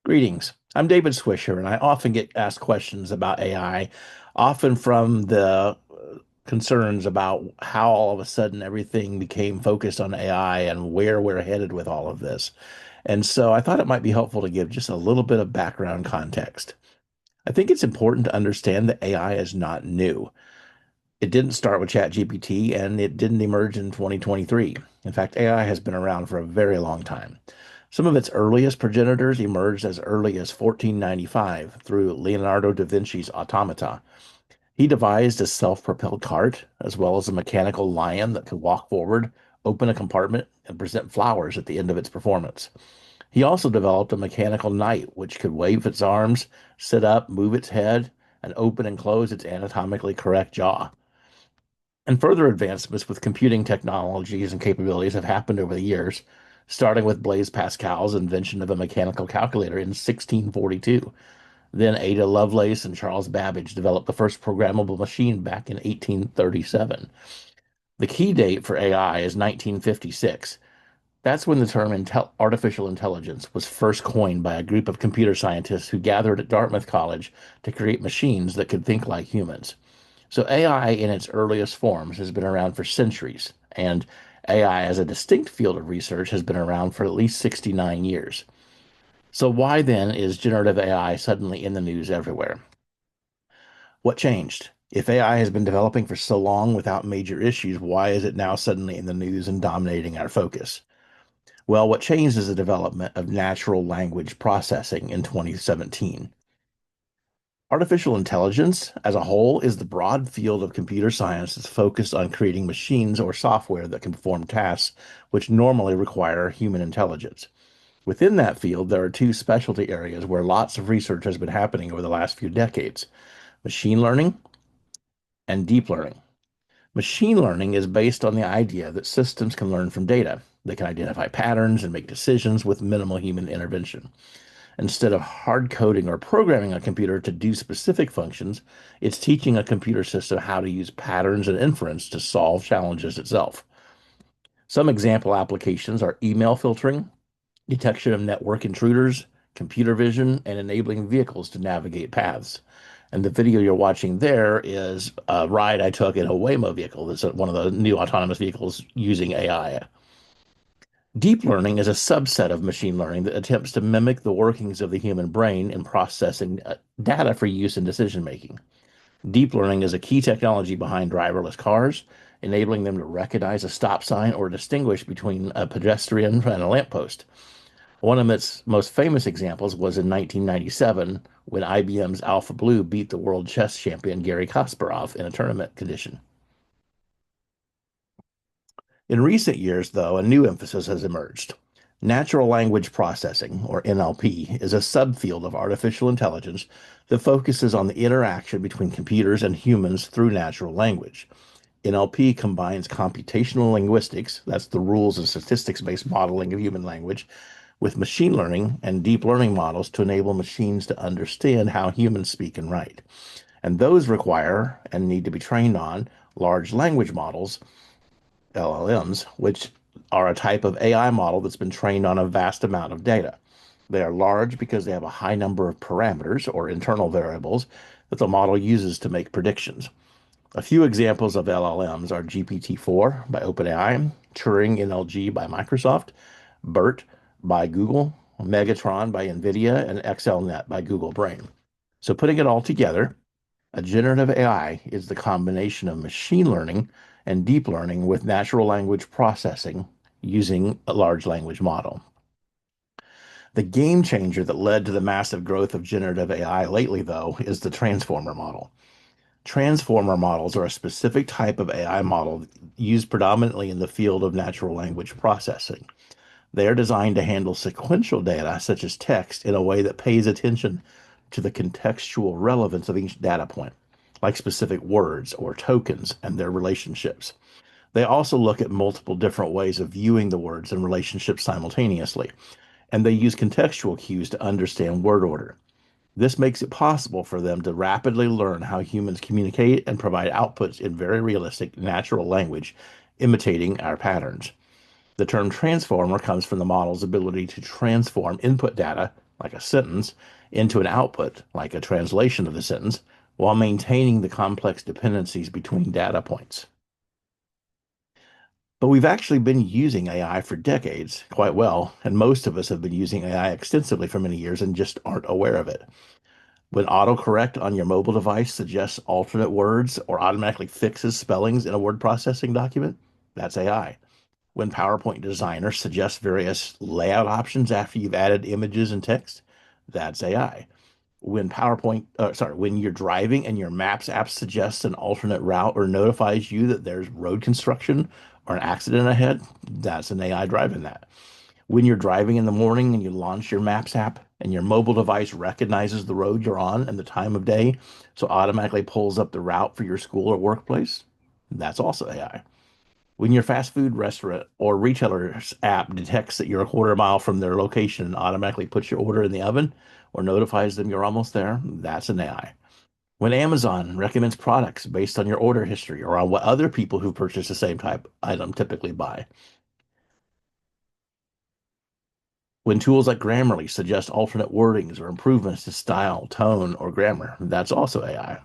Greetings. I'm David Swisher, and I often get asked questions about AI, often from the concerns about how all of a sudden everything became focused on AI and where we're headed with all of this. And so I thought it might be helpful to give just a little bit of background context. I think it's important to understand that AI is not new. It didn't start with ChatGPT and it didn't emerge in 2023. In fact, AI has been around for a very long time. Some of its earliest progenitors emerged as early as 1495 through Leonardo da Vinci's automata. He devised a self-propelled cart as well as a mechanical lion that could walk forward, open a compartment, and present flowers at the end of its performance. He also developed a mechanical knight which could wave its arms, sit up, move its head, and open and close its anatomically correct jaw. And further advancements with computing technologies and capabilities have happened over the years, starting with Blaise Pascal's invention of a mechanical calculator in 1642. Then Ada Lovelace and Charles Babbage developed the first programmable machine back in 1837. The key date for AI is 1956. That's when the term artificial intelligence was first coined by a group of computer scientists who gathered at Dartmouth College to create machines that could think like humans. So AI in its earliest forms has been around for centuries, and AI as a distinct field of research has been around for at least 69 years. So why then is generative AI suddenly in the news everywhere? What changed? If AI has been developing for so long without major issues, why is it now suddenly in the news and dominating our focus? Well, what changed is the development of natural language processing in 2017. Artificial intelligence as a whole is the broad field of computer science that's focused on creating machines or software that can perform tasks which normally require human intelligence. Within that field, there are two specialty areas where lots of research has been happening over the last few decades: machine learning and deep learning. Machine learning is based on the idea that systems can learn from data. They can identify patterns and make decisions with minimal human intervention. Instead of hard coding or programming a computer to do specific functions, it's teaching a computer system how to use patterns and inference to solve challenges itself. Some example applications are email filtering, detection of network intruders, computer vision, and enabling vehicles to navigate paths. And the video you're watching there is a ride I took in a Waymo vehicle. That's one of the new autonomous vehicles using AI. Deep learning is a subset of machine learning that attempts to mimic the workings of the human brain in processing data for use in decision making. Deep learning is a key technology behind driverless cars, enabling them to recognize a stop sign or distinguish between a pedestrian and a lamppost. One of its most famous examples was in 1997 when IBM's Alpha Blue beat the world chess champion Garry Kasparov in a tournament condition. In recent years, though, a new emphasis has emerged. Natural language processing, or NLP, is a subfield of artificial intelligence that focuses on the interaction between computers and humans through natural language. NLP combines computational linguistics, that's the rules and statistics-based modeling of human language, with machine learning and deep learning models to enable machines to understand how humans speak and write. And those require and need to be trained on large language models, LLMs, which are a type of AI model that's been trained on a vast amount of data. They are large because they have a high number of parameters or internal variables that the model uses to make predictions. A few examples of LLMs are GPT-4 by OpenAI, Turing NLG by Microsoft, BERT by Google, Megatron by NVIDIA, and XLNet by Google Brain. So putting it all together, a generative AI is the combination of machine learning and deep learning with natural language processing using a large language model. The game changer that led to the massive growth of generative AI lately, though, is the transformer model. Transformer models are a specific type of AI model used predominantly in the field of natural language processing. They are designed to handle sequential data, such as text, in a way that pays attention to the contextual relevance of each data point, like specific words or tokens and their relationships. They also look at multiple different ways of viewing the words and relationships simultaneously, and they use contextual cues to understand word order. This makes it possible for them to rapidly learn how humans communicate and provide outputs in very realistic, natural language, imitating our patterns. The term transformer comes from the model's ability to transform input data like a sentence, into an output, like a translation of the sentence, while maintaining the complex dependencies between data points. But we've actually been using AI for decades quite well, and most of us have been using AI extensively for many years and just aren't aware of it. When autocorrect on your mobile device suggests alternate words or automatically fixes spellings in a word processing document, that's AI. When PowerPoint Designer suggests various layout options after you've added images and text, that's AI. When you're driving and your Maps app suggests an alternate route or notifies you that there's road construction or an accident ahead, that's an AI driving that. When you're driving in the morning and you launch your Maps app and your mobile device recognizes the road you're on and the time of day, so automatically pulls up the route for your school or workplace, that's also AI. When your fast food restaurant or retailer's app detects that you're a quarter mile from their location and automatically puts your order in the oven or notifies them you're almost there, that's an AI. When Amazon recommends products based on your order history or on what other people who purchase the same type item typically buy. When tools like Grammarly suggest alternate wordings or improvements to style, tone, or grammar, that's also AI.